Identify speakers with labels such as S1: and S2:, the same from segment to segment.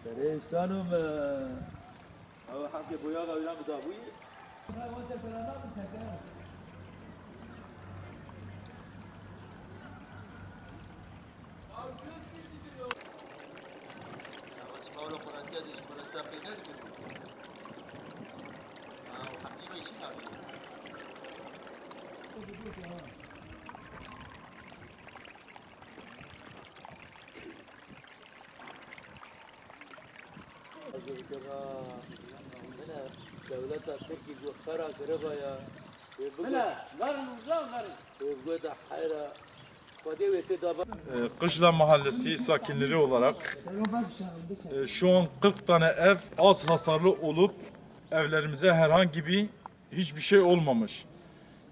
S1: Perişanım. Ama hangi boya kavram da bu? دولة تركي وفرا قربايا Kışla Mahallesi sakinleri olarak şu an 40 tane ev az hasarlı olup evlerimize herhangi bir hiçbir şey olmamış.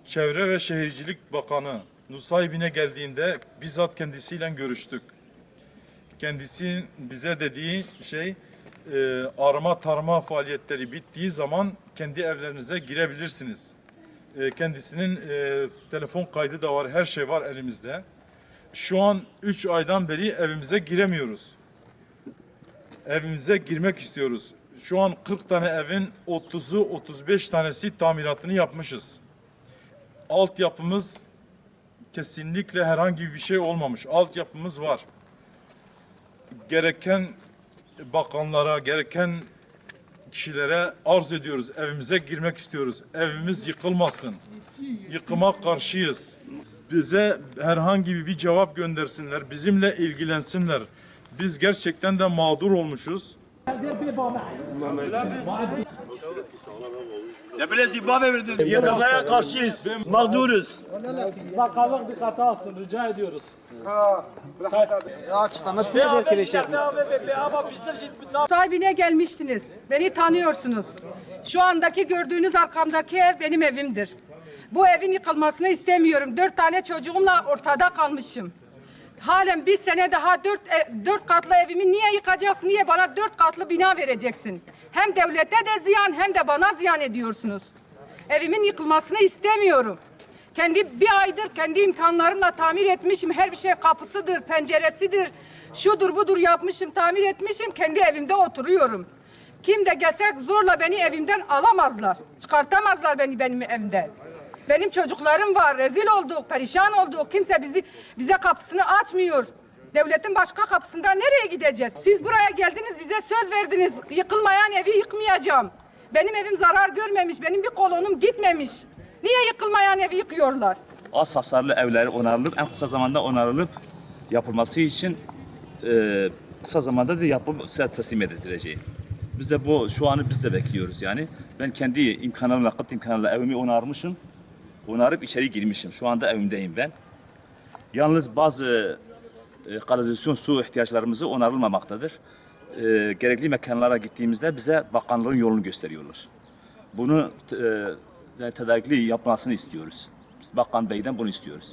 S1: Çevre ve Şehircilik Bakanı Nusaybin'e geldiğinde bizzat kendisiyle görüştük. Kendisinin bize dediği şey arama tarama faaliyetleri bittiği zaman kendi evlerinize girebilirsiniz. Kendisinin telefon kaydı da var, her şey var elimizde. Şu an 3 aydan beri evimize giremiyoruz. Evimize girmek istiyoruz. Şu an 40 tane evin 30'u 35 tanesi tamiratını yapmışız. Altyapımız kesinlikle herhangi bir şey olmamış. Altyapımız var. Gereken bakanlara, gereken kişilere arz ediyoruz. Evimize girmek istiyoruz. Evimiz yıkılmasın. Yıkıma karşıyız. Bize herhangi bir cevap göndersinler. Bizimle ilgilensinler. Biz gerçekten de mağdur olmuşuz.
S2: Ya böyle zimbabwe verdin. Yıkılmaya karşıyız. Mağduruz.
S3: Bakanlık dikkate alsın, rica ediyoruz.
S4: Sahibine gelmişsiniz. Beni tanıyorsunuz. Şu andaki gördüğünüz arkamdaki ev benim evimdir. Bu evin yıkılmasını istemiyorum. 4 tane çocuğumla ortada kalmışım. Halen bir sene daha dört katlı evimi niye yıkacaksın? Niye bana 4 katlı bina vereceksin? Hem devlete de ziyan hem de bana ziyan ediyorsunuz. Evimin yıkılmasını istemiyorum. Bir aydır kendi imkanlarımla tamir etmişim. Her bir şey kapısıdır, penceresidir. Şudur budur yapmışım, tamir etmişim. Kendi evimde oturuyorum. Kim de gelse zorla beni evimden alamazlar. Çıkartamazlar beni benim evimden. Benim çocuklarım var. Rezil olduk, perişan olduk. Kimse bize kapısını açmıyor. Devletin başka kapısından nereye gideceğiz? Siz buraya geldiniz, bize söz verdiniz. Yıkılmayan evi yıkmayacağım. Benim evim zarar görmemiş, benim bir kolonum gitmemiş. Niye yıkılmayan evi yıkıyorlar?
S2: Az hasarlı evleri onarılıp en kısa zamanda onarılıp yapılması için kısa zamanda da yapıp size teslim edileceği.
S5: Biz de şu anı biz de bekliyoruz yani. Ben kendi imkanlarımla, kıt imkanlarla evimi onarmışım. Onarıp içeri girmişim. Şu anda evimdeyim ben. Yalnız bazı kanalizasyon su ihtiyaçlarımızı onarılmamaktadır. Gerekli mekanlara gittiğimizde bize bakanlığın yolunu gösteriyorlar. Bunu tedarikli yapmasını istiyoruz. Biz Bakan Bey'den bunu istiyoruz.